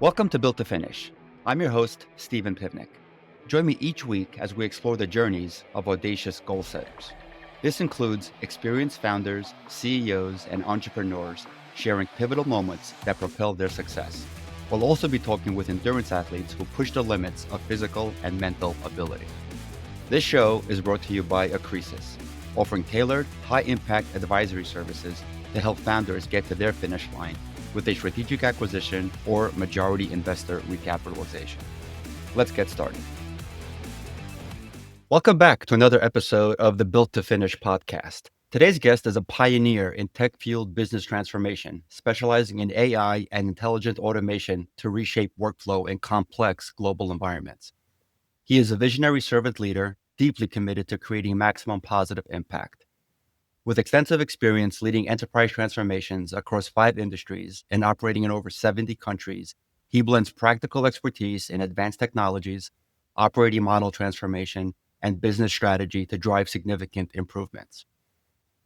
Welcome to Built to Finish. I'm your host, Stephen Pivnik. Join me each week as we explore the journeys of audacious goal setters. This includes experienced founders, CEOs, and entrepreneurs sharing pivotal moments that propel their success. We'll also be talking with endurance athletes who push the limits of physical and mental ability. This show is brought to you by Acresis, offering tailored, high-impact advisory services to help founders get to their finish line with a strategic acquisition or majority investor recapitalization. Let's get started. Welcome back to another episode of the Built to Finish podcast. Today's guest is a pioneer in tech-fueled business transformation, specializing in AI and intelligent automation to reshape workflow in complex global environments. He is a visionary servant leader, deeply committed to creating maximum positive impact. With extensive experience leading enterprise transformations across 5 industries and operating in over 70 countries, he blends practical expertise in advanced technologies, operating model transformation, and business strategy to drive significant improvements.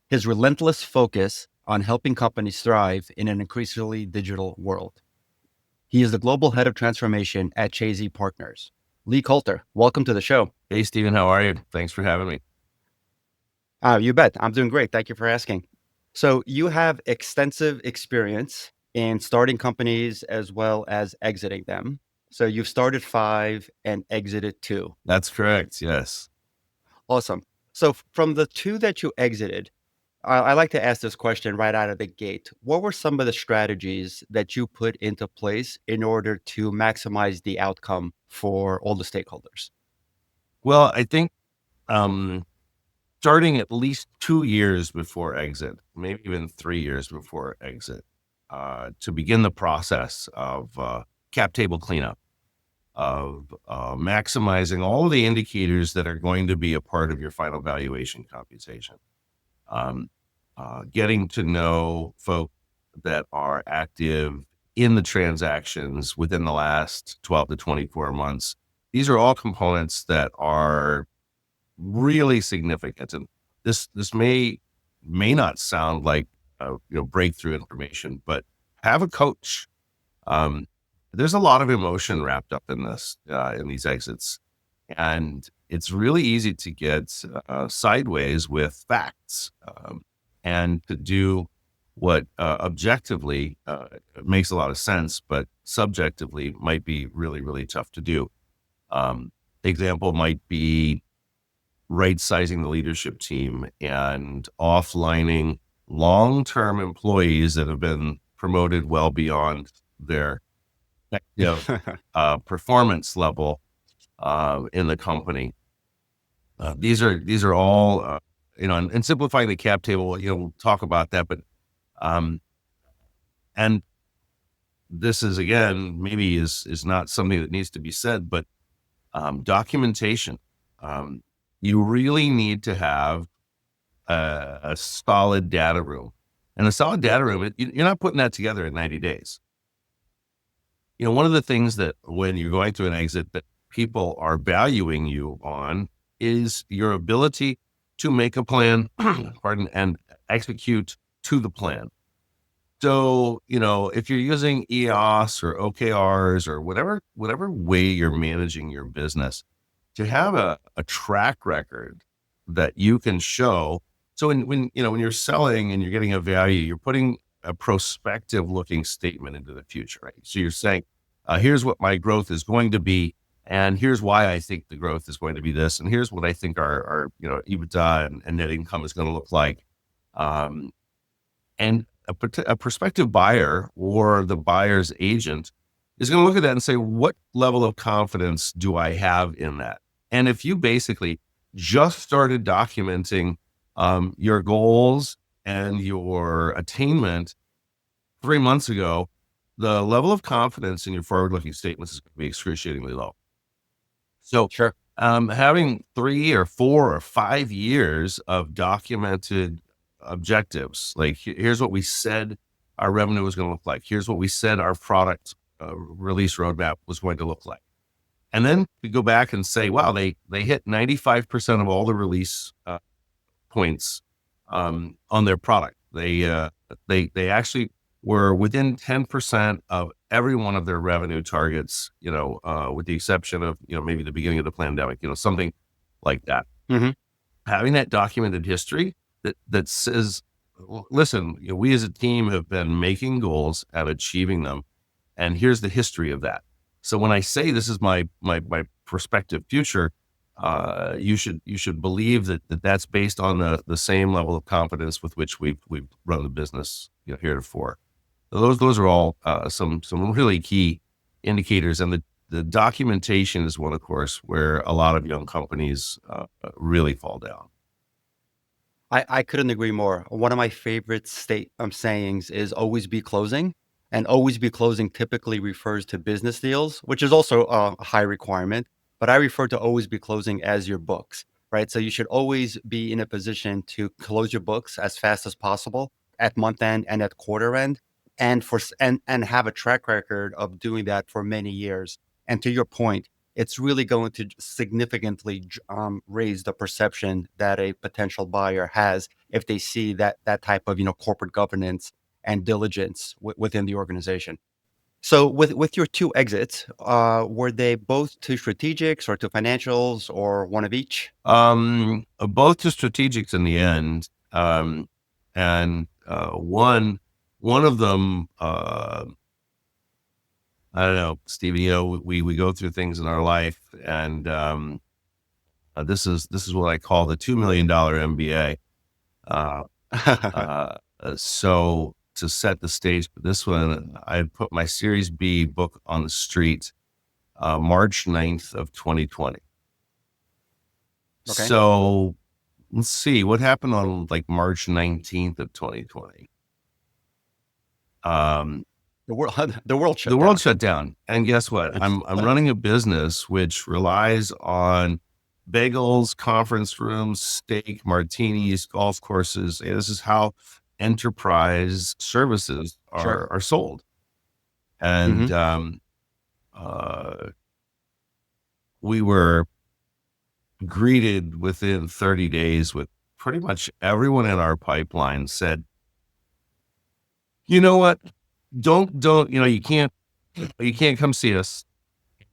His relentless focus on helping companies thrive in an increasingly digital world. He is the global head of transformation at Chazey Partners. Lee Coulter, welcome to the show. Hey, Stephen, how are you? Thanks for having me. You bet. I'm doing great. Thank you for asking. So you have extensive experience in starting companies as well as exiting them. So you've started 5 and exited 2. That's correct. Yes. Awesome. So from the 2 that you exited, I like to ask this question right out of the gate. What were some of the strategies that you put into place in order to maximize the outcome for all the stakeholders? Well, I think starting at least 2 years before exit, maybe even 3 years before exit, to begin the process of cap table cleanup, of maximizing all of the indicators that are going to be a part of your final valuation computation. Getting to know folk that are active in the transactions within the last 12 to 24 months. These are all components that are really significant. And this may not sound like breakthrough information, but have a coach. There's a lot of emotion wrapped up in this, in these exits. And it's really easy to get sideways with facts and to do what objectively makes a lot of sense, but subjectively might be really, really tough to do. Example might be right-sizing the leadership team and offlining long-term employees that have been promoted well beyond their performance level in the company. These are all, and simplifying the cap table, we'll talk about that, but, and this is, again, maybe is not something that needs to be said, but documentation. You really need to have a solid data room. And a solid data room, you're not putting that together in 90 days. One of the things that when you're going through an exit that people are valuing you on is your ability to make a plan, and execute to the plan. So, if you're using EOS or OKRs or whatever way you're managing your business, to have a track record that you can show. So when you're selling and you're getting a value, you're putting a prospective looking statement into the future, right? So you're saying, here's what my growth is going to be, and here's why I think the growth is going to be this, and here's what I think our EBITDA and net income is going to look like. And a prospective buyer or the buyer's agent is going to look at that and say, what level of confidence do I have in that? And if you basically just started documenting your goals and your attainment 3 months ago, the level of confidence in your forward-looking statements is going to be excruciatingly low. So Sure. Having 3 or 4 or 5 years of documented objectives, like here's what we said our revenue was going to look like. Here's what we said our product release roadmap was going to look like. And then we go back and say, wow, they hit 95% of all the release points on their product. They actually were within 10% of every one of their revenue targets, with the exception of, maybe the beginning of the pandemic, something like that. Hmm. Having that documented history that says, listen, we as a team have been making goals and achieving them, and here's the history of that. So when I say this is my prospective future, you should believe that's based on the same level of confidence with which we've run the business, heretofore. Those are all some really key indicators, and the documentation is one, of course, where a lot of young companies really fall down. I couldn't agree more. One of my favorite sayings is always be closing. And always be closing typically refers to business deals, which is also a high requirement. But I refer to always be closing as your books, right? So you should always be in a position to close your books as fast as possible at month end and at quarter end, and have a track record of doing that for many years. And to your point, it's really going to significantly raise the perception that a potential buyer has if they see that type of corporate governance and diligence within the organization. So with your two exits, were they both to strategics or to financials or one of each? Both to strategics in the end, and one of them, I don't know, Stephen. We go through things in our life, and this is what I call the $2 million MBA. Uh, so to set the stage for this one, I had put my Series B book on the street, March 9th of 2020. Okay. So let's see what happened on like March 19th of 2020. Um, The world the world the shut world down. shut down. And guess what? I'm running a business which relies on bagels, conference rooms, steak, martinis, golf courses. And this is how enterprise services Sure. are sold. Hmm. And uh, we were greeted within 30 days with pretty much everyone in our pipeline said, you know what? Don't, you can't come see us.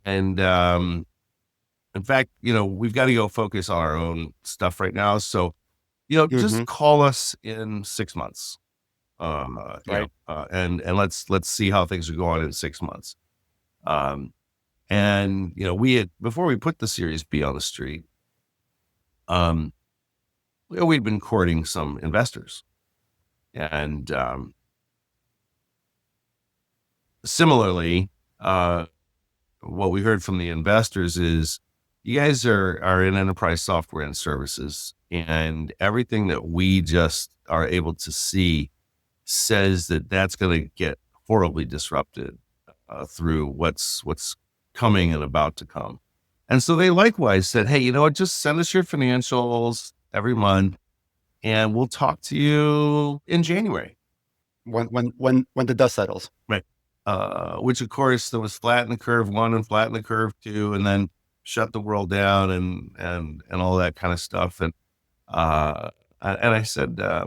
And in fact, we've got to go focus on our own stuff right now. So, Hmm. just call us in 6 months. Right. And let's see how things are going in 6 months. Um, and we had, before we put the Series B on the street, um, we'd been courting some investors, and similarly, what we heard from the investors is, you guys are in enterprise software and services, and everything that we just are able to see says that that's going to get horribly disrupted through what's coming and about to come. And so they likewise said, hey, you know what, just send us your financials every month and we'll talk to you in January. When the dust settles. Right. Which of course there was flatten the curve one and flatten the curve two, and then shut the world down and all that kind of stuff. Uh, and I said, I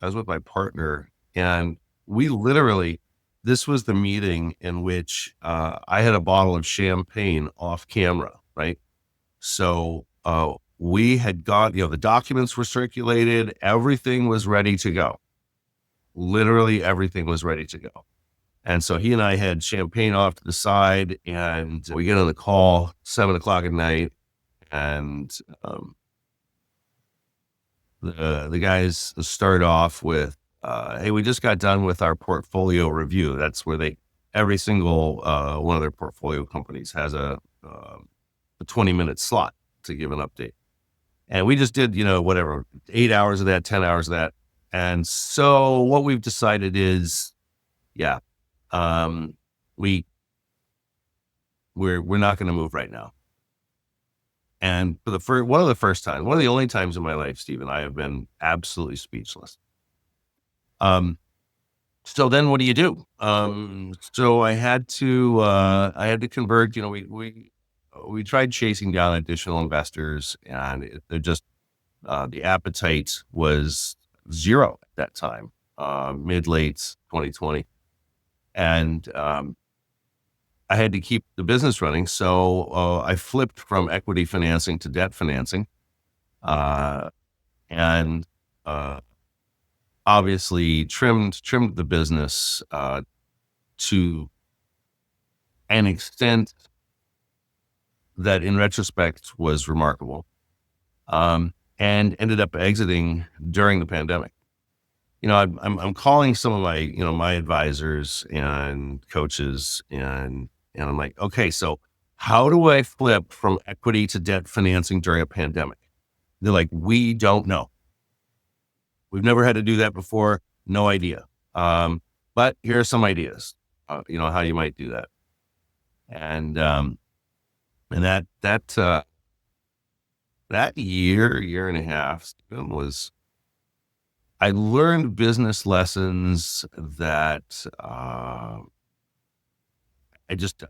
was with my partner, and we literally, this was the meeting in which I had a bottle of champagne off camera, right? So we had got, the documents were circulated, everything was ready to go. Literally everything was ready to go. And so he and I had champagne off to the side, and we get on the call 7 o'clock at night, and the guys start off with, "Hey, we just got done with our portfolio review." That's where every single one of their portfolio companies has a 20-minute slot to give an update, and we just did, whatever, 8 hours of that, 10 hours of that, and so what we've decided is, yeah, um, we we're not going to move right now. And for one of the first times, one of the only times in my life, Stephen, I have been absolutely speechless. Um, so then what do you do? So I had to convert, we tried chasing down additional investors, and they're just, the appetite was zero at that time, mid late 2020. and I had to keep the business running. So I flipped from equity financing to debt financing, uh, and uh, obviously trimmed the business to an extent that, in retrospect, was remarkable, and ended up exiting during the pandemic. I'm calling some of my my advisors and coaches, and I'm like, okay, so how do I flip from equity to debt financing during a pandemic? They're like, we don't know. We've never had to do that before. No idea. But here are some ideas. How you might do that. And that year and a half, Stephen, was I learned business lessons that I just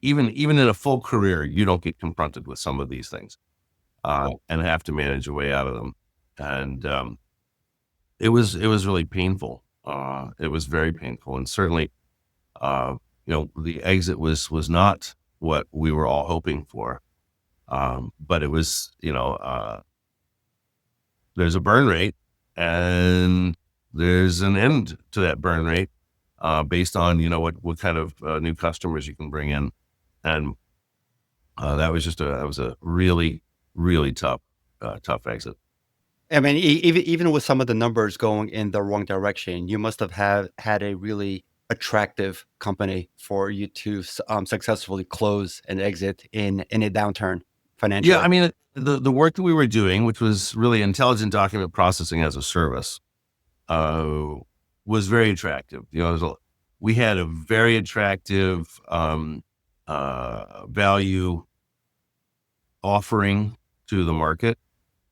even in a full career, you don't get confronted with some of these things, and have to manage a way out of them. And it was really painful. It was very painful, and certainly, uh, the exit was not what we were all hoping for. But it was, there's a burn rate, and there's an end to that burn rate, based on what kind of new customers you can bring in, and that was a really really tough exit. I mean, even with some of the numbers going in the wrong direction, you must have had a really attractive company for you to successfully close and exit in a downturn Yeah, I financially. mean, the work that we were doing, which was really intelligent document processing as a service, uh, was very attractive. We had a very attractive value offering to the market,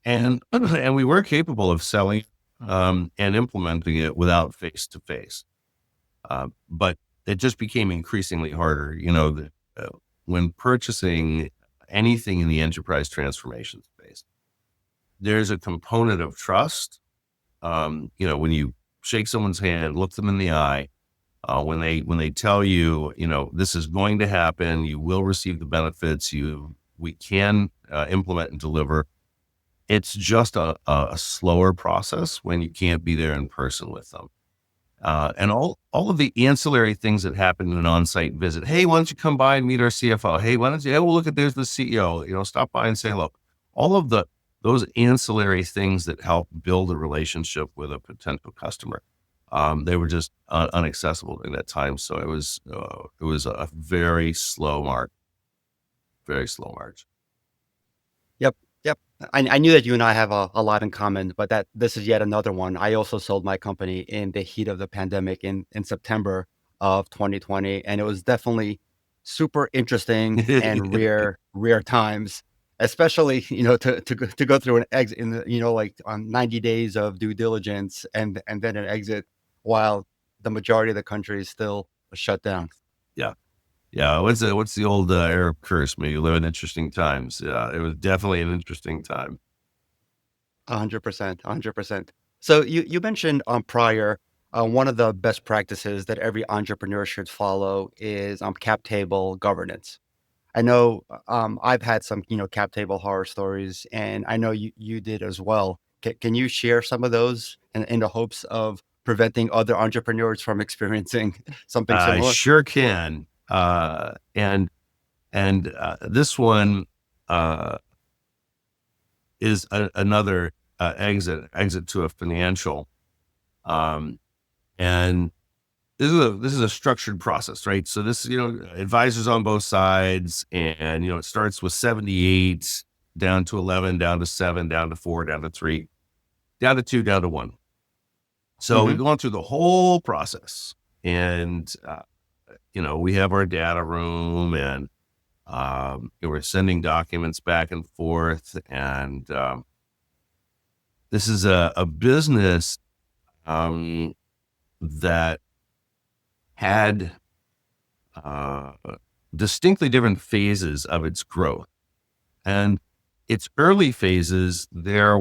and and we were capable of selling and implementing it without face to face. But it just became increasingly harder. Uh, when purchasing anything in the enterprise transformation space, there's a component of trust. When you shake someone's hand, look them in the eye, when they tell you, this is going to happen, you will receive the benefits. We can implement and deliver. It's just a slower process when you can't be there in person with them. And all of the ancillary things that happen in an on-site visit. Hey, why don't you come by and meet our CFO? Hey, why don't you? Hey, well, look at there's the CEO. Stop by and say hello. All of those ancillary things that help build a relationship with a potential customer, they were just unaccessible during that time. So it was a very slow march. Yep, yep. I knew that you and I have a lot in common, but that this is yet another one. I also sold my company in the heat of the pandemic in September of 2020, and it was definitely super interesting and rare times, especially to go through an exit in the like on 90 days of due diligence and then an exit while the majority of the country is still shut down. Yeah. Yeah, what's the old Arab curse? May you live in interesting times. Yeah, it was definitely an interesting time. 100%, 100%. So you mentioned prior, one of the best practices that every entrepreneur should follow is cap table governance. I know I've had some cap table horror stories, and I know you did as well. Can you share some of those in the hopes of preventing other entrepreneurs from experiencing something I similar? sure can. And this one uh, is another exit to a financial. Um, and this is a structured process, right? So this, advisors on both sides, and it starts with 78, down to 11, down to 7, down to 4, down to 3, down to 2, down to 1. So we've Hmm. gone through the whole process, and we have our data room, and we're sending documents back and forth, and this is a business um, that had uh, distinctly different phases of its growth. And its early phases, there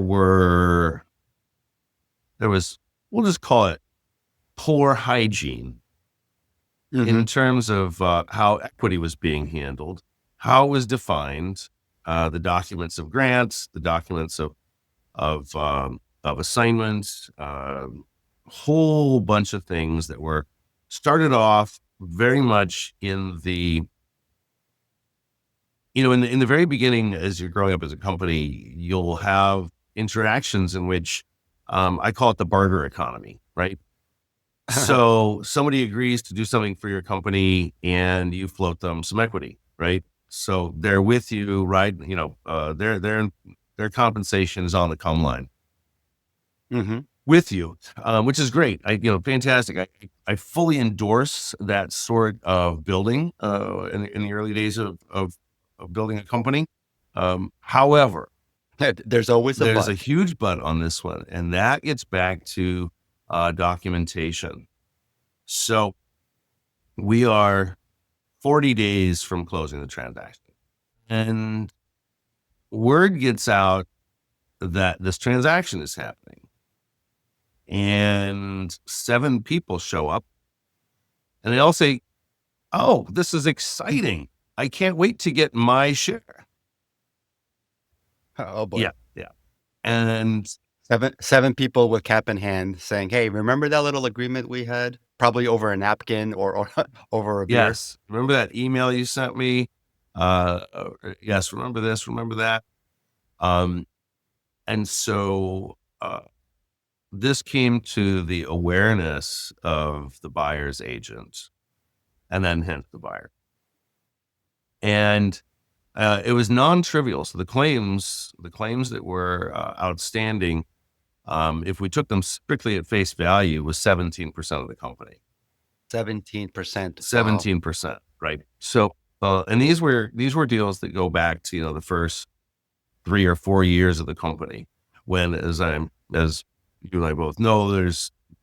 was, we'll just call it poor hygiene. in Hmm. terms of how equity was being handled, how it was defined, the documents of grants, the documents of assignments, whole bunch of things that were started off very much in the in the very beginning. As you're growing up as a company, you'll have interactions in which I call it the barter economy, right? So somebody agrees to do something for your company and you float them some equity, right? So they're with you, right? Their compensation is on the come line Hmm. with you, which is great. Fantastic. I fully endorse that sort of building in the early days of building a company. However, There's always a there's a but. huge but on this one, and that gets back to documentation. So we are 40 days from closing the transaction, and word gets out that this transaction is happening, and 7 people show up, and they all say, "Oh, this is exciting. I can't wait to get my share." Oh Yeah, boy. yeah. And Seven people with cap in hand saying, "Hey, remember that little agreement we had? Probably over a napkin or over a beer." yes, remember that email you sent me? Yes, remember this, remember that. Um, and so this came to the awareness of the buyer's agent and then hence the buyer. And it was non-trivial. So the claims that were outstanding, if we took them strictly at face value, was 17% of the company. 17%. Wow. 17%, right? So, and these were deals that go back to the first 3 or 4 years of the company. When, as you and I both know,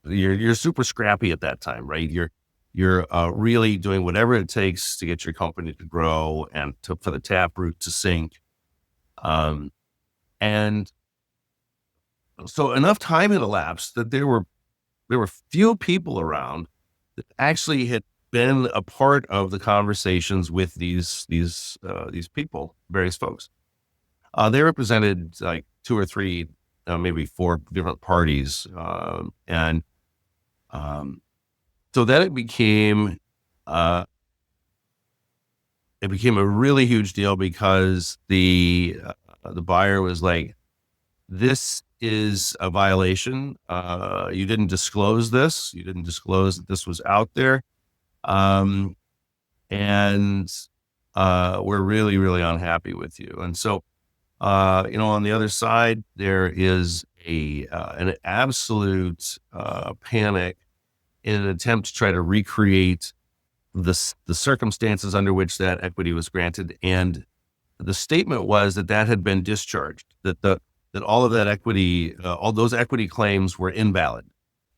you're super scrappy at that time, right? You're really doing whatever it takes to get your company to grow and for the taproot to sink. Um, and so enough time had elapsed that there were few people around that actually had been a part of the conversations with these people, various folks. They represented like 2 or 3, maybe 4 different parties, and um, so then uh, it became a really huge deal because the buyer was like, "This is a violation. You didn't disclose this. You didn't disclose that this was out there." Um, and we're really, really unhappy with you. And so, on the other side, there is an absolute panic in an attempt to try to recreate the circumstances under which that equity was granted. And the statement was that that had been discharged, that all of that equity, all those equity claims were invalid.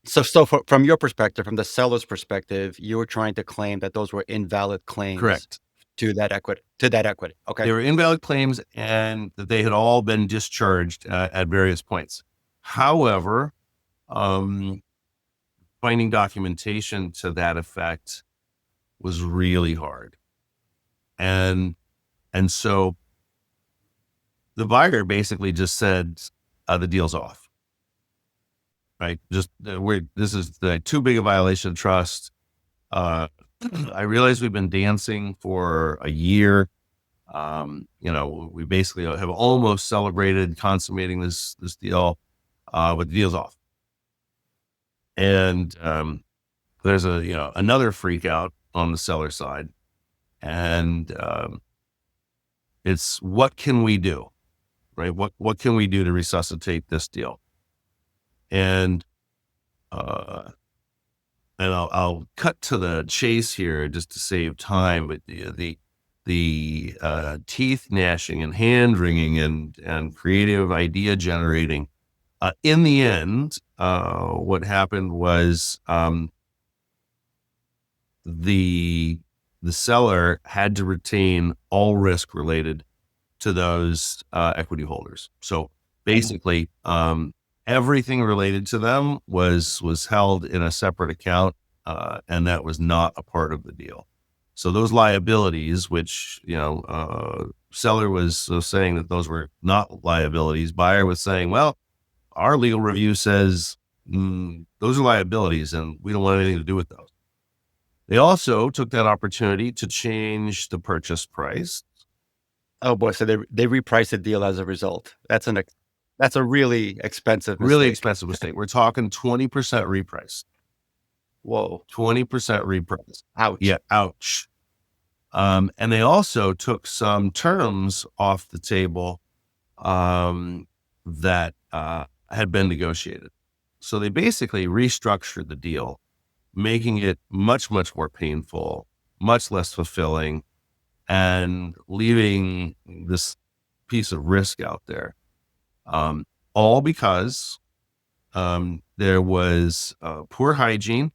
So from your perspective, from the seller's perspective, you were trying to claim that those were invalid claims Correct. to that equity. Okay. They were invalid claims and that they had all been discharged at various points. However, um, finding documentation to that effect was really hard. And and so the buyer basically just said, the deal's off, right? Just this is too big a violation of trust. Uh, I realize we've been dancing for a year. We basically have almost celebrated consummating this deal, but the deal's off. And there's another freak out on the seller side, and it's what can we do, right? What can we do to resuscitate this deal? And uh, I'll cut to the chase here just to save time, but the teeth gnashing and hand wringing and creative idea generating. In the end, what happened was the the seller had to retain all risk related to those equity holders. So basically, everything related to them was held in a separate account. and that was not a part of the deal. So those liabilities, which seller was saying that those were not liabilities, buyer was saying, well, our legal review says those are liabilities, and we don't want anything to do with those. They also took that opportunity to change the purchase price. Oh boy, so they repriced the deal as a result. That's a really expensive Really mistake. expensive mistake. We're talking 20% reprice. Whoa. 20% reprice. Ouch. Yeah, ouch. And they also took some terms off the table that had been negotiated. So they basically restructured the deal, making it much, much more painful, much less fulfilling, and leaving this piece of risk out there. All because there was poor hygiene.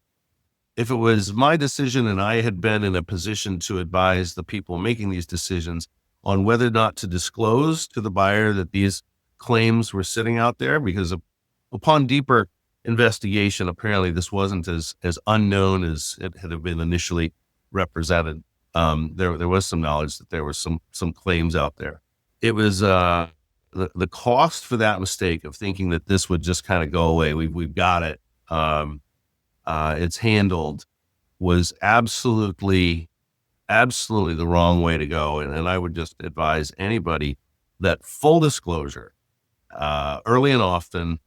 If it was my decision and I had been in a position to advise the people making these decisions on whether or not to disclose to the buyer that these claims were sitting out there, because upon deeper investigation, apparently this wasn't as unknown as it had been initially represented. There was some knowledge that there were some claims out there. It was the cost for that mistake of thinking that this would just kind of go away. We've got it. It's handled, was absolutely the wrong way to go. And I would just advise anybody that full disclosure, early and often,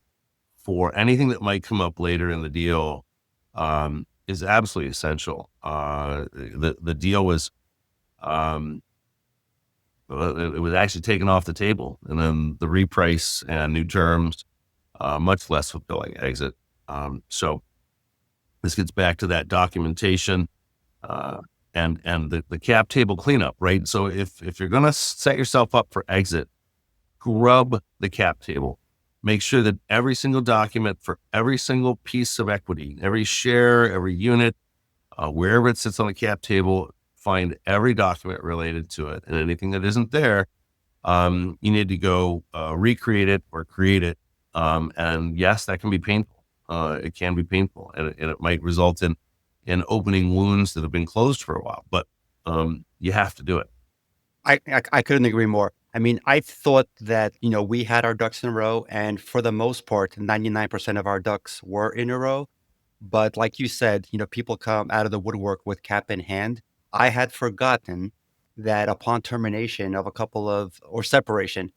for anything that might come up later in the deal, is absolutely essential. The deal was, it was actually taken off the table, and then the reprice and new terms, much less fulfilling exit. So this gets back to that documentation and the cap table cleanup, right? So if you're going to set yourself up for exit, scrub the cap table. Make sure that every single document for every single piece of equity, every share, every unit, wherever it sits on the cap table, find every document related to it. And anything that isn't there, you need to go recreate it or create it. And yes, that can be painful. It can be painful, and it might result in opening wounds that have been closed for a while, but you have to do it. I couldn't agree more. I mean, I thought that, we had our ducks in a row, and for the most part, 99% of our ducks were in a row. But like you said, people come out of the woodwork with cap in hand. I had forgotten that upon termination of a couple of, or separation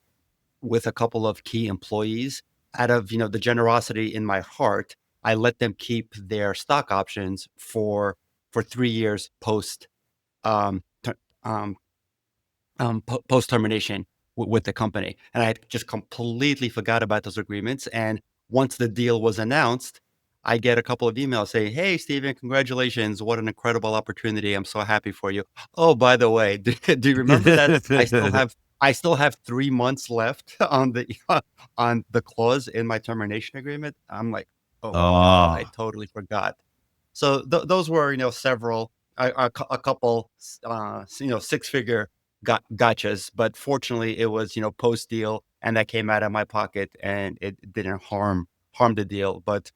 with a couple of key employees, out of, the generosity in my heart, I let them keep their stock options for 3 years post um, ter- um, post termination with the company. And I just completely forgot about those agreements. And once the deal was announced, I get a couple of emails saying, "Hey, Steven, congratulations. What an incredible opportunity. I'm so happy for you. Oh, by the way, do you remember that I still have 3 months left on the on the clause in my termination agreement?" I'm like, "Oh my God, I Oh, totally forgot." So those were, several, a couple, six-figure gotchas, but fortunately it was, post deal, and that came out of my pocket, and it didn't harm the deal. But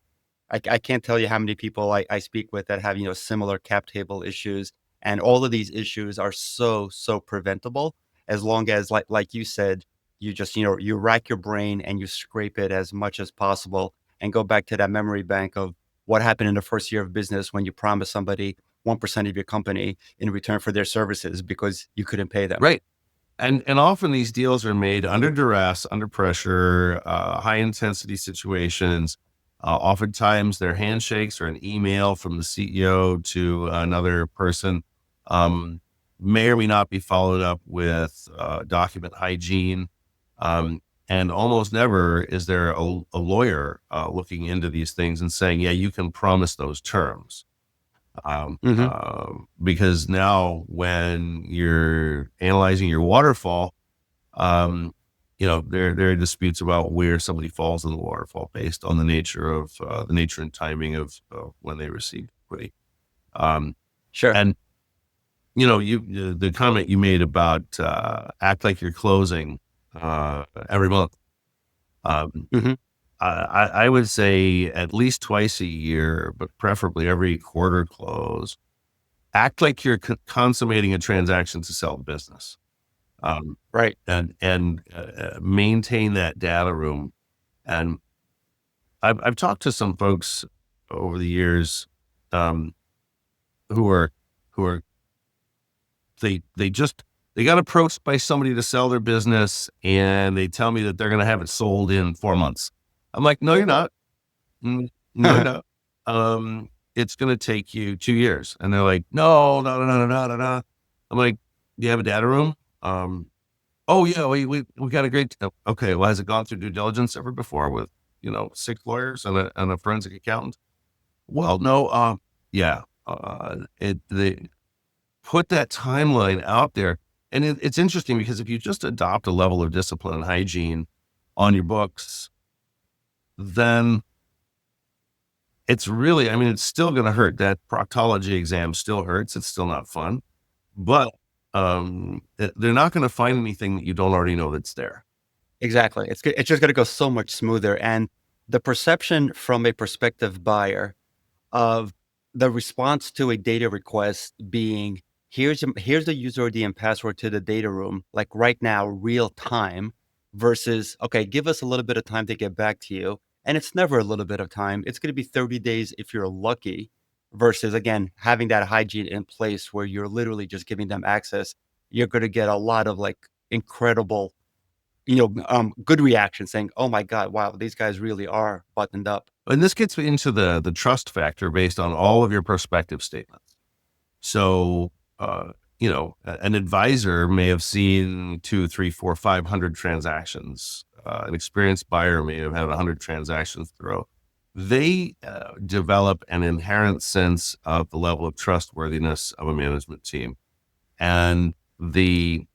I can't tell you how many people I speak with that have, similar cap table issues. And all of these issues are so preventable as long as, like you said, you just, you rack your brain and you scrape it as much as possible and go back to that memory bank of what happened in the first year of business when you promised somebody 1% of your company in return for their services because you couldn't pay them. right. And often these deals are made under duress, under pressure, high intensity situations. Oftentimes they're handshakes or an email from the CEO to another person. Um, may or may not be followed up with document hygiene. And almost never is there a lawyer looking into these things and saying, yeah, you can promise those terms. Hmm. Because now when you're analyzing your waterfall, there are disputes about where somebody falls in the waterfall based on the nature and timing of when they receive equity. Um, Sure. and the comment you made about act like you're closing every month. Um, Hmm. I would say at least twice a year, but preferably every quarter close. Act like you're consummating a transaction to sell the business, um, Right. and maintain that data room. And I've talked to some folks over the years, um, who are who are they got approached by somebody to sell their business, and they tell me that they're going to have it sold in 4 months. I'm like, no, you're not. No, you're not. It's going to take you 2 years. And they're like, no, no, no, no, no, no, no. I'm like, do you have a data room? Um, oh yeah, we got a great. Okay, well, has it gone through due diligence ever before with, 6 lawyers and a forensic accountant? Well, no. Yeah. They put that timeline out there, and it's interesting because if you just adopt a level of discipline and hygiene on your books, then it's really, I mean, it's still going to hurt. That proctology exam still hurts. It's still not fun, but they're not going to find anything that you don't already know that's there. Exactly. It's just gonna go so much smoother, and the perception from a prospective buyer of the response to a data request being, here's the user ID and password to the data room, like right now, real time, versus, okay, give us a little bit of time to get back to you. And it's never a little bit of time. It's going to be 30 days if you're lucky, versus again, having that hygiene in place where you're literally just giving them access. You're going to get a lot of like incredible, good reaction saying, "Oh my god, wow, these guys really are buttoned up." And this gets into the trust factor based on all of your prospective statements. So, an advisor may have seen two, three, four, 500 transactions. An experienced buyer may have had 100 transactions through. They develop an inherent sense of the level of trustworthiness of a management team. And the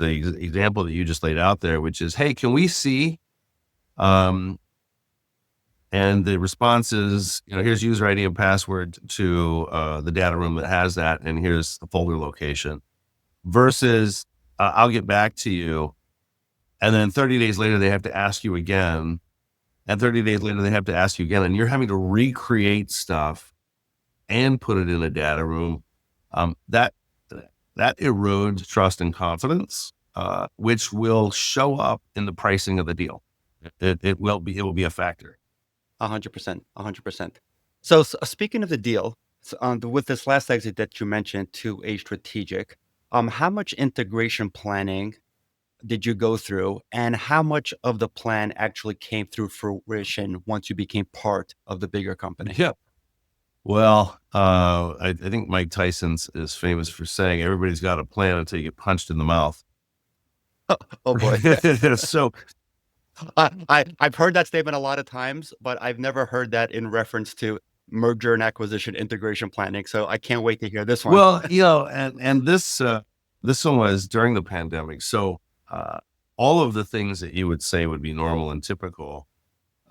example that you just laid out there, which is, hey, can we see? Um, and the response is, here's user ID and password to the data room that has that, and here's the folder location. Versus, I'll get back to you, and then 30 days later they have to ask you again, and 30 days later they have to ask you again, and you're having to recreate stuff and put it in a data room. That erodes trust and confidence, which will show up in the pricing of the deal. It will be a factor. 100%, 100%. So, speaking of the deal, with this last exit that you mentioned to a strategic, how much integration planning did you go through, and how much of the plan actually came through fruition once you became part of the bigger company? Yeah. Well, I think Mike Tyson's is famous for saying everybody's got a plan until you get punched in the mouth. Oh boy. So I've heard that statement a lot of times, but I've never heard that in reference to merger and acquisition integration planning. So I can't wait to hear this one. well, and this one was during the pandemic. So uh, all of the things that you would say would be normal and typical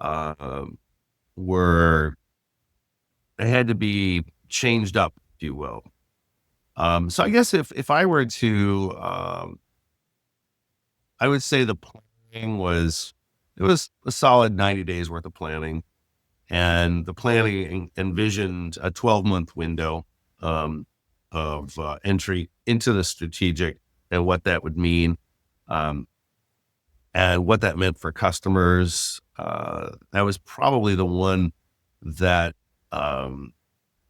uh, were they had to be changed up, if you will. So I guess if I were to, I would say the planning it was a solid 90 days worth of planning, and the planning envisioned a 12-month window um, of entry into the strategic and what that would mean, um, and what that meant for customers. That was probably the one that um,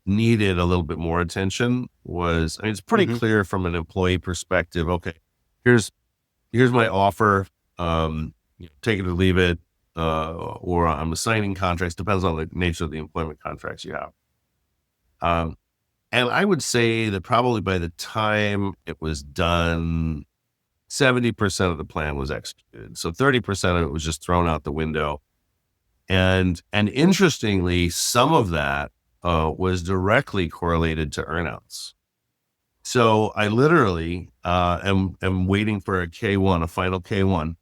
needed a little bit more attention. I mean, it's pretty Hmm. clear from an employee perspective. Okay, here's here's my offer. Take it or leave it, or I'm assigning contracts. Depends on the nature of the employment contracts you have. Um, and I would say that probably by the time it was done, 70% of the plan was executed. So 30% of it was just thrown out the window. And interestingly, some of that was directly correlated to earnouts. So I literally am waiting for a K1, a final K1.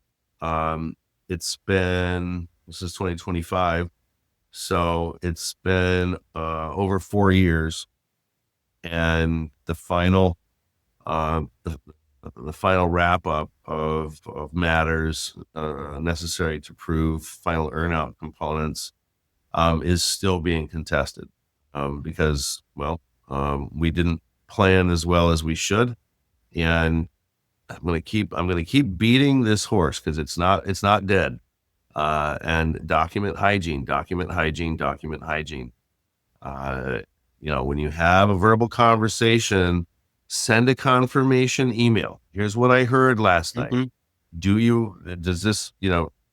This is 2025. So it's been over 4 years. And the the final wrap up of matters necessary to prove final earnout components is still being contested because, well, we didn't plan as well as we should, and I'm gonna keep beating this horse because it's not dead. And document hygiene, document hygiene, document hygiene. Uh, when you have a verbal conversation, send a confirmation email. Here's what I heard last night. Mhm. Does this,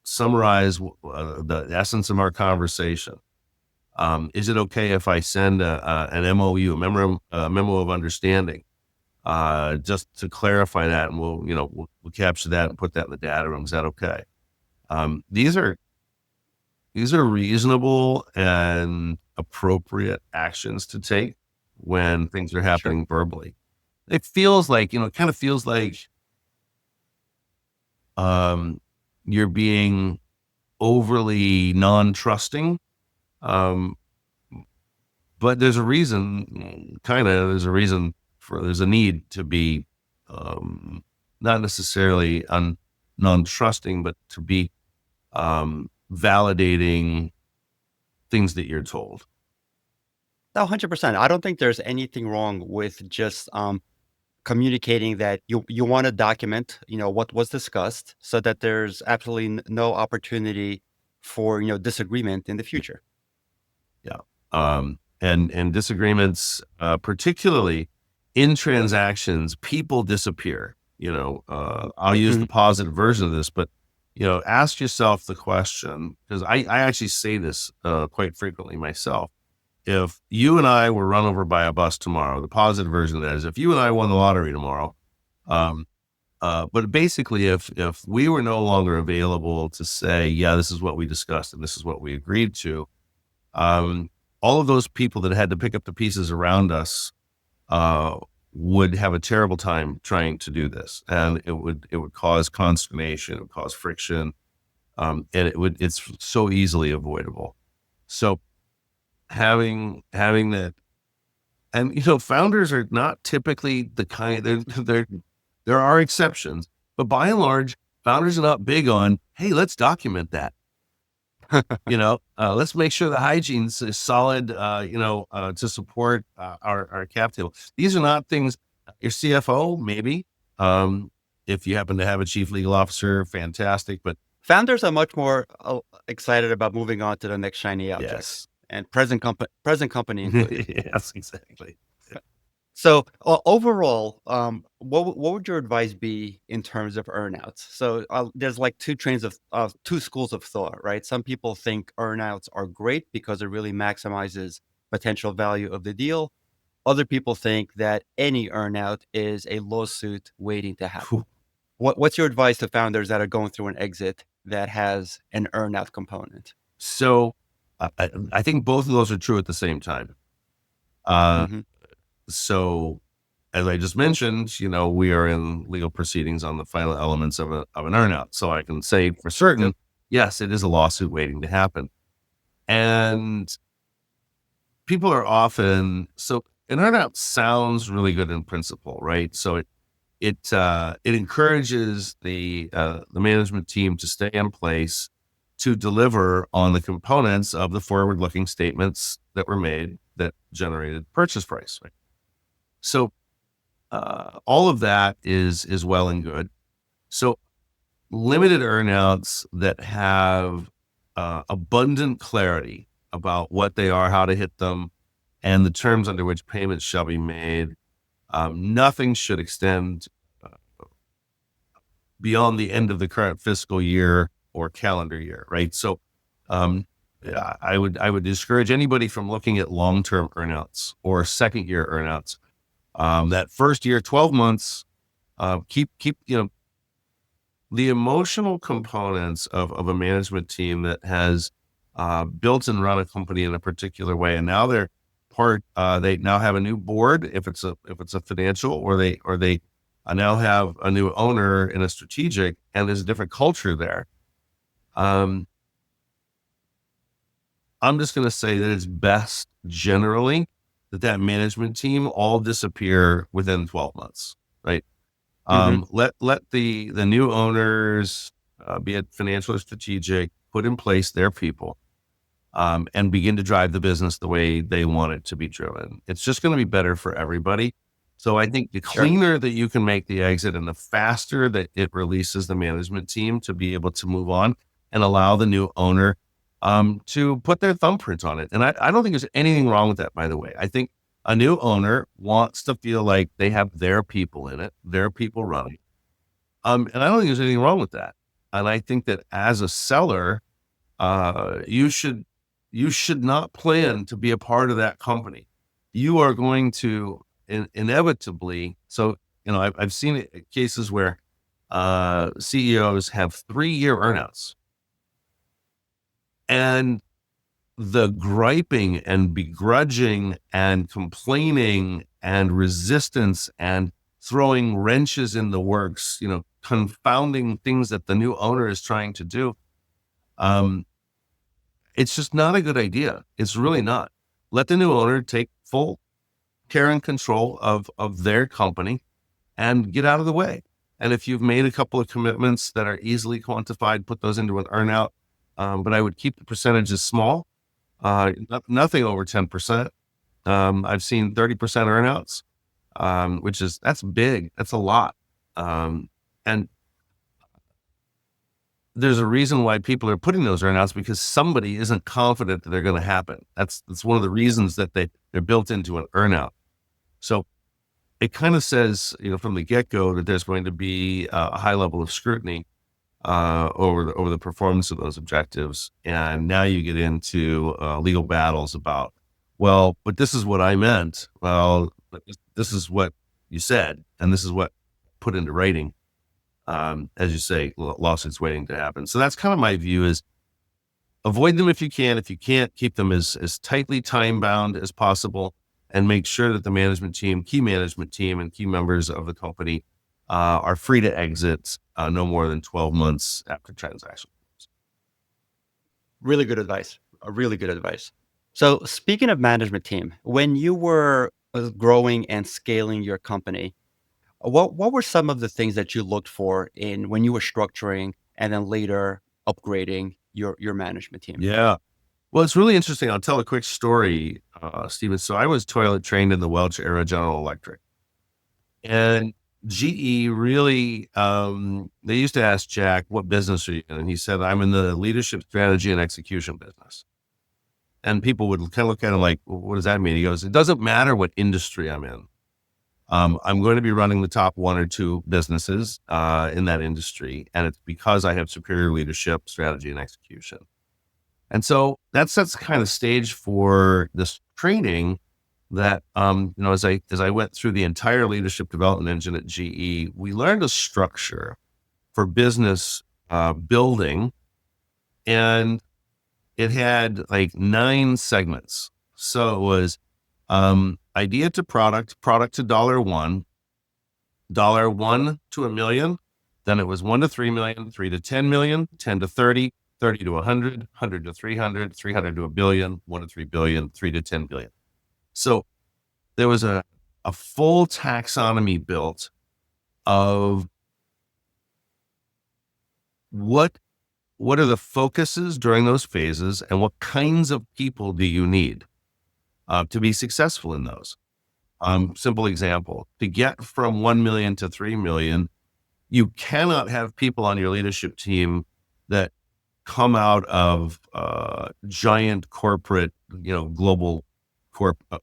summarize the essence of our conversation? Is it okay if I send an MOU, a memo of understanding, just to clarify that, and we'll capture that and put that in the data room. Is that okay? Um, these are these are reasonable and appropriate actions to take when things are Sure. happening verbally. It feels like, it kind of feels like um, you're being overly non-trusting. Um, but there's a reason, there's a need to be not necessarily non-trusting, but to be validating things that you're told. No, 100%. I don't think there's anything wrong with just, communicating that you wanna document, what was discussed so that there's absolutely no opportunity for, disagreement in the future. Yeah. And disagreements, particularly in transactions, people disappear. I'll use the Mhm. positive version of this, but ask yourself the question, because I actually say this quite frequently myself. If you and I were run over by a bus tomorrow, the positive version of that is if you and I won the lottery tomorrow, um, but basically, if we were no longer available to say, yeah, this is what we discussed and this is what we agreed to, um, all of those people that had to pick up the pieces around us uh, would have a terrible time trying to do this, and it would cause consternation, it would cause friction, and it's so easily avoidable. So having that, and founders are not typically the kind. There are exceptions, but by and large, founders are not big on, hey, let's document that. Let's make sure the hygiene's is solid, to support our cap table. These are not things your CFO, maybe. Um, if you happen to have a chief legal officer, fantastic. But Founders are much more, excited about moving on to the next shiny object, yes, and present company included. yes, exactly. So, overall, what would your advice be in terms of earnouts? So, there's like two schools of thought, right? Some people think earnouts are great because it really maximizes potential value of the deal. Other people think that any earnout is a lawsuit waiting to happen. Phew. What's your advice to founders that are going through an exit that has an earnout component? So I think both of those are true at the same time. Uh, Hmm. so as I just mentioned, we are in legal proceedings on the final elements of an earnout. So I can say for certain, Yep. yes, it is a lawsuit waiting to happen. And people are often so an earnout sounds really good in principle, right? So it encourages the management team to stay in place to deliver on the components of the forward looking statements that were made that generated purchase price. Right? So all of that is well and good. So limited earnouts that have abundant clarity about what they are, how to hit them, and the terms under which payments shall be made. Nothing should extend beyond the end of the current fiscal year or calendar year, right? So, um, yeah, I would discourage anybody from looking at long term earnouts or second year earnouts. That first year, 12 months, keep the emotional components of a management team that has built and run a company in a particular way, and now they now have a new board if it's a financial, or they now have a new owner and a strategic, and there's a different culture there. Um, I'm just going to say that it's best generally that management team all disappear within 12 months, right? Hmm. Let the new owners, be it financial or strategic, put in place their people, and begin to drive the business the way they want it to be driven. It's just going to be better for everybody. So I think the Sure. cleaner that you can make the exit and the faster that it releases the management team to be able to move on and allow the new owner to put their thumbprint on it. And I don't think there's anything wrong with that, by the way. I think a new owner wants to feel like they have their people in it, their people running. And I don't think there's anything wrong with that. And I think that as a seller, you should not plan to be a part of that company. You are going to inevitably. So I've seen cases where CEOs have 3-year earnouts, and the griping and begrudging and complaining and resistance and throwing wrenches in the works, confounding things that the new owner is trying to do. Um, It's just not a good idea. It's really not. Let the new owner take full care and control of their company and get out of the way. And if you've made a couple of commitments that are easily quantified, put those into an earnout. But I would keep the percentages small, nothing over 10%. I've seen 30% earnouts, that's big. That's a lot. And there's a reason why people are putting those earnouts, because somebody isn't confident that they're going to happen. That's one of the reasons that they're built into an earnout. So it kind of says, from the get go, that there's going to be a high level of scrutiny over the performance of those objectives. And now you get into legal battles about, well, but this is what I meant. Well, but this is what you said, and this is what put into writing. As you say, lawsuits waiting to happen. So that's kind of my view: is avoid them if you can. If you can't, keep them as tightly time bound as possible, and make sure that the key management team, and key members of the company are free to exit no more than 12 months after transaction. Really good advice. Really good advice. So, speaking of management team, when you were growing and scaling your company, what were some of the things that you looked for in when you were structuring and then later upgrading your management team? Yeah. Well, it's really interesting. I'll tell a quick story, Stephen. So I was toilet trained in the Welch era General Electric. And GE really, they used to ask Jack, what business are you in? And he said, I'm in the leadership, strategy, and execution business. And people would kind of look at him like, well, what does that mean? He goes, it doesn't matter what industry I'm in. I'm going to be running the top 1 or 2 businesses in that industry. And it's because I have superior leadership, strategy, and execution. And so that sets the kind of stage for this training that, as I went through the entire leadership development engine at GE, we learned a structure for business building, and it had like 9 segments. So it was idea to product, product to $1, $1 to $1 million. Then it was 1 to 3 million, 3 to 10 million, 10 to 30, 30 to 100, 100 to 300, 300 to a billion, 1 to 3 billion, 3 to 10 billion. So there was a full taxonomy built of what are the focuses during those phases, and what kinds of people do you need to be successful in those. Simple example: to get from 1 million to 3 million, you cannot have people on your leadership team that come out of giant corporate, global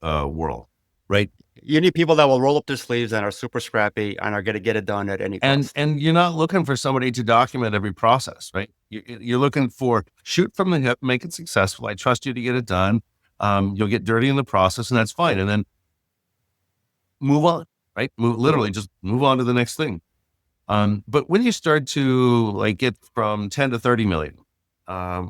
world, right? You need people that will roll up their sleeves and are super scrappy and are going to get it done at any And cost. and you're not looking for somebody to document every process, right? You're looking for shoot from the hip, make it successful. I trust you to get it done. You'll get dirty in the process, and that's fine. And then move on, right? Literally just move on to the next thing. But when you start to like get from 10 to 30 million,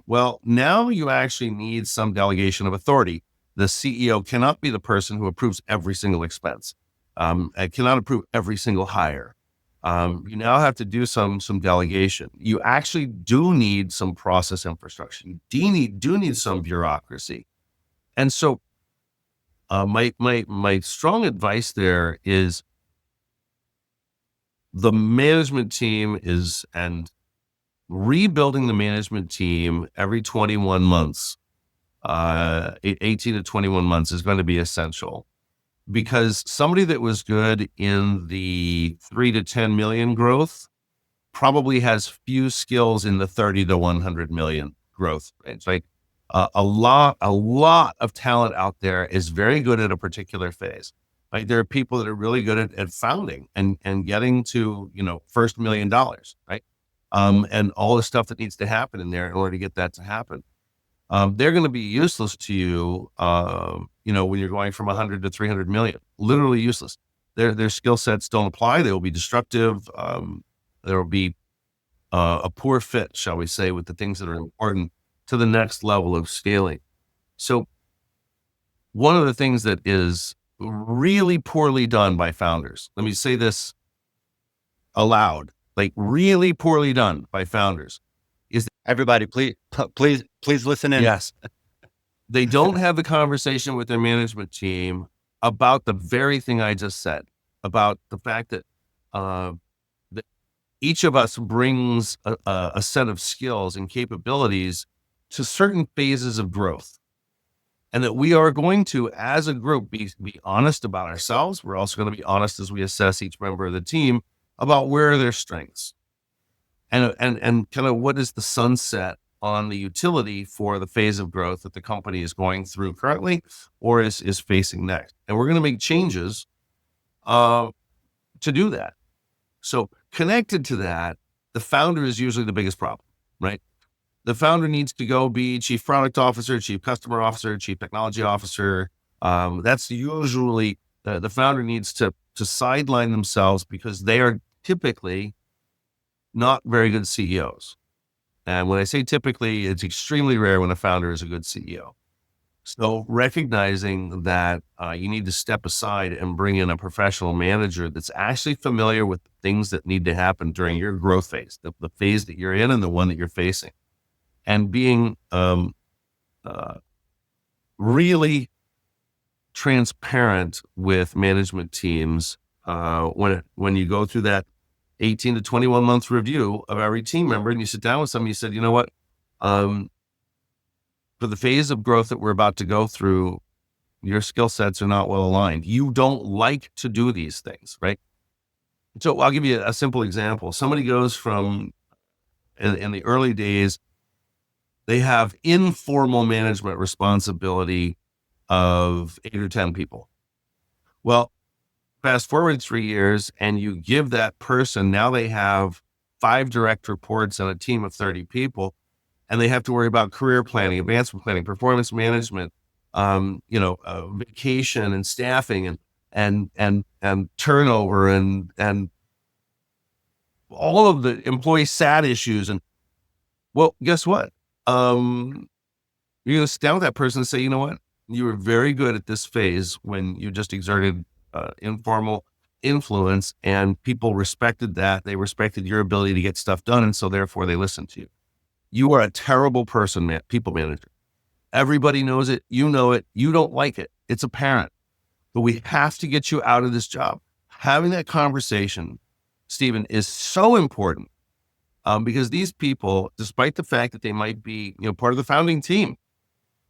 well, now you actually need some delegation of authority. The CEO cannot be the person who approves every single expense. And cannot approve every single hire. You now have to do some delegation. You actually do need some process infrastructure. You do need some bureaucracy. And so my strong advice there is the management team and rebuilding the management team every 21 months, 18 to 21 months is going to be essential, because somebody that was good in the 3 to 10 million growth probably has few skills in the 30 to 100 million growth range. Like a lot of talent out there is very good at a particular phase. Like there are people that are really good at founding and getting to, first $1 million, right? And all the stuff that needs to happen in there in order to get that to happen. They're going to be useless to you, when you're going from 100 to 300 million, literally useless. Their skill sets don't apply. They will be destructive. There will be a poor fit, shall we say, with the things that are important to the next level of scaling. So one of the things that is really poorly done by founders, let me say this aloud, like really poorly done by founders, is Everybody, please listen in. yes, they don't have the conversation with their management team about the very thing I just said, about the fact that that each of us brings a set of skills and capabilities to certain phases of growth. And that we are going to, as a group, be honest about ourselves. We're also going to be honest as we assess each member of the team about where are their strengths and kind of what is the sunset on the utility for the phase of growth that the company is going through currently or is facing next. And we're going to make changes to do that. So connected to that, the founder is usually the biggest problem, right? The founder needs to go be chief product officer, chief customer officer, chief technology officer. That's usually the founder needs to sideline themselves because they are typically not very good CEOs. And when I say typically, it's extremely rare when a founder is a good CEO. So recognizing that you need to step aside and bring in a professional manager that's actually familiar with the things that need to happen during your growth phase, the phase that you're in and the one that you're facing. And being really transparent with management teams when you go through that 18 to 21 month review of every team member, and you sit down with somebody, you said, you know what, for the phase of growth that we're about to go through, your skill sets are not well aligned. You don't like to do these things, right? So I'll give you a simple example. Somebody goes from in the early days, they have informal management responsibility of 8 or 10 people. Well, fast forward 3 years and you give that person, now they have 5 direct reports and a team of 30 people, and they have to worry about career planning, advancement planning, performance management, vacation and staffing and turnover and all of the employee sat issues. And well, guess what? You're going to sit down with that person and say, you know what? You were very good at this phase when you just exerted informal influence, and people respected that. They respected your ability to get stuff done. And so therefore they listened to you. You are a terrible person, people manager. Everybody knows it. You know it. You don't like it. It's apparent, but we have to get you out of this job. Having that conversation, Stephen, is so important because these people, despite the fact that they might be, part of the founding team,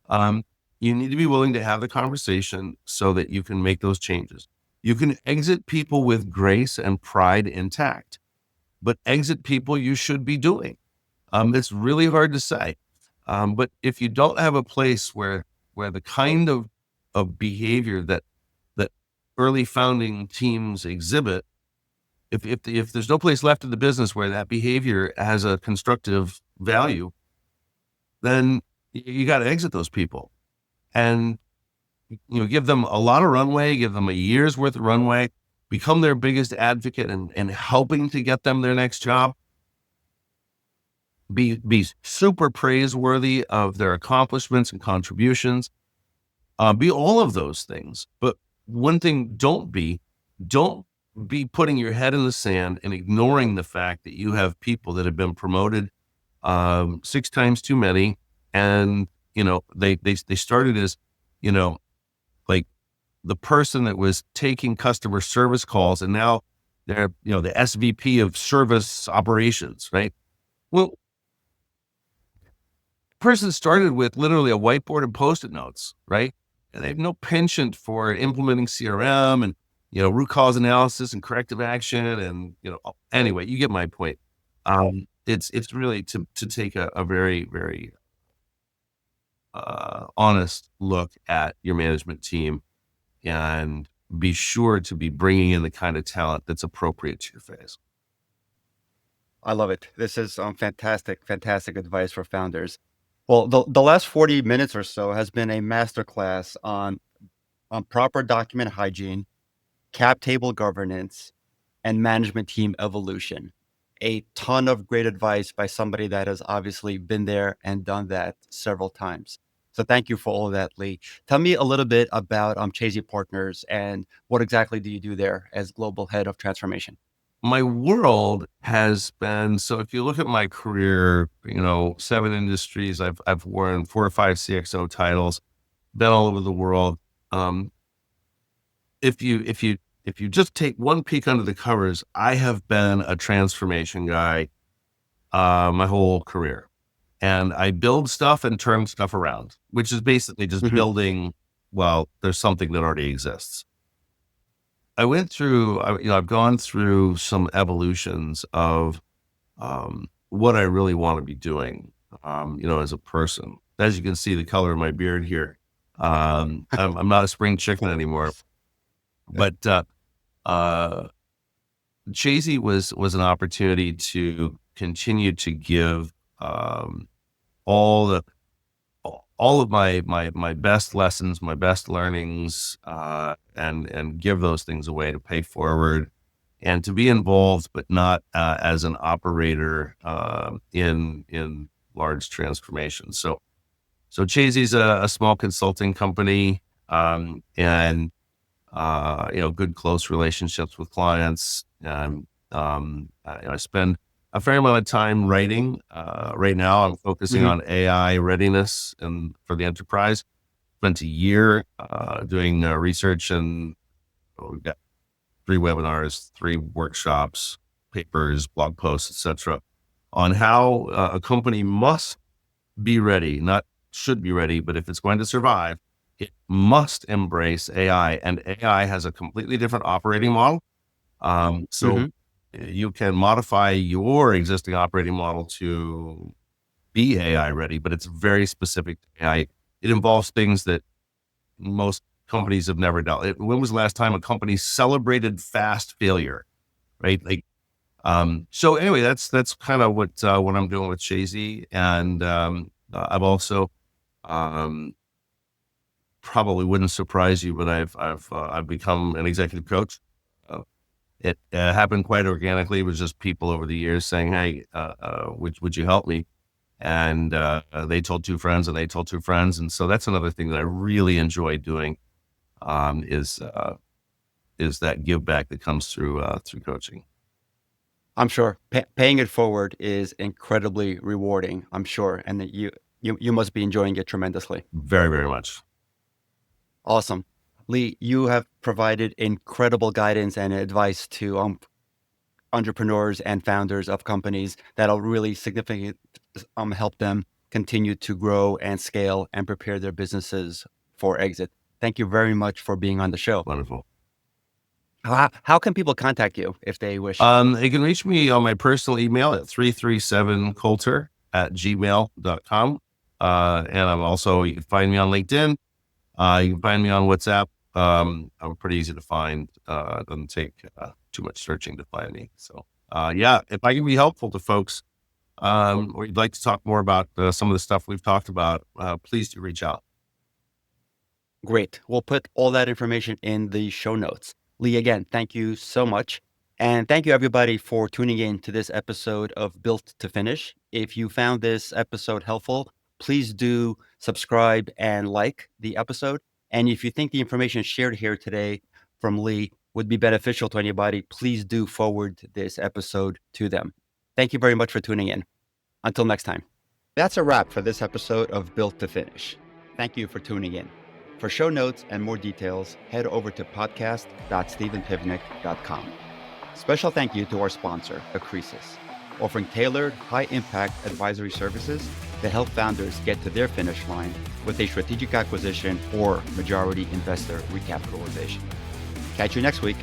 you need to be willing to have the conversation so that you can make those changes. You can exit people with grace and pride intact, but exit people you should be doing. It's really hard to say. But if you don't have a place where the kind of behavior that early founding teams exhibit, if there's no place left in the business where that behavior has a constructive value, then you got to exit those people and, give them a lot of runway, give them a year's worth of runway, become their biggest advocate and helping to get them their next job. Be super praiseworthy of their accomplishments and contributions. Be all of those things. But one thing, don't be putting your head in the sand and ignoring the fact that you have people that have been promoted 6 times too many. And, they started as, like the person that was taking customer service calls. And now They're, the SVP of service operations, right? Well, person started with literally a whiteboard and Post-it notes, right? And they have no penchant for implementing CRM and, root cause analysis and corrective action. And, anyway, you get my point. It's really to take a very, very honest look at your management team and be sure to be bringing in the kind of talent that's appropriate to your phase. I love it. This is fantastic, fantastic advice for founders. Well, the last 40 minutes or so has been a masterclass on proper document hygiene, cap table governance, and management team evolution. A ton of great advice by somebody that has obviously been there and done that several times. So thank you for all of that, Lee. Tell me a little bit about Chazey Partners and what exactly do you do there as global head of transformation? My world has been, so if you look at my career, 7 industries, I've worn 4 or 5 CXO titles, been all over the world. Um, if you just take one peek under the covers, I have been a transformation guy my whole career. And I build stuff and turn stuff around, which is basically just Mhm. building, well, there's something that already exists. I've gone through some evolutions of what I really want to be doing, as a person. As you can see, the color of my beard here. I'm not a spring chicken anymore, but uh, Chazey was an opportunity to continue to give all the all of my best lessons, my best learnings, and give those things away to pay forward, and to be involved, but not as an operator in large transformations. So Chazey's a small consulting company, and good close relationships with clients. And I spend a fair amount of time writing. Right now, I'm focusing Mhm. on AI readiness and for the enterprise. Spent a year doing research, and we've got 3 webinars, 3 workshops, papers, blog posts, etc., on how a company must be ready, not should be ready, but if it's going to survive, it must embrace AI. And AI has a completely different operating model. So Mhm. you can modify your existing operating model to be AI ready, but it's very specific to AI. It involves things that most companies have never done. When was the last time a company celebrated fast failure? Right? So anyway, that's kind of what I'm doing with Chazey, and I've also um, probably wouldn't surprise you, but I've become an executive coach. Uh, it happened quite organically. It was just people over the years saying, "Hey, would you help me?" And they told 2 friends, and they told 2 friends, and so that's another thing that I really enjoy doing, um, is uh, is that give back that comes through coaching. I'm sure paying it forward is incredibly rewarding, I'm sure, and that you must be enjoying it tremendously. Very, very much. Awesome. Lee, you have provided incredible guidance and advice to entrepreneurs and founders of companies that'll really significantly help them continue to grow and scale and prepare their businesses for exit. Thank you very much for being on the show. Wonderful. How can people contact you if they wish? You can reach me on my personal email at 337coulter@gmail.com. And I'm also, you can find me on LinkedIn. You can find me on WhatsApp. I'm pretty easy to find. It doesn't take too much searching to find me. So, yeah, if I can be helpful to folks, or you'd like to talk more about some of the stuff we've talked about, please do reach out. Great. We'll put all that information in the show notes. Lee, again, thank you so much. And thank you, everybody, for tuning in to this episode of Built to Finish. If you found this episode helpful, please do subscribe and like the episode. And if you think the information shared here today from Lee would be beneficial to anybody, please do forward this episode to them. Thank you very much for tuning in. Until next time. That's a wrap for this episode of Built to Finish. Thank you for tuning in. For show notes and more details, head over to podcast.stephenpivnick.com. Special thank you to our sponsor, Accresis, offering tailored, high-impact advisory services that help founders get to their finish line with a strategic acquisition or majority investor recapitalization. Catch you next week.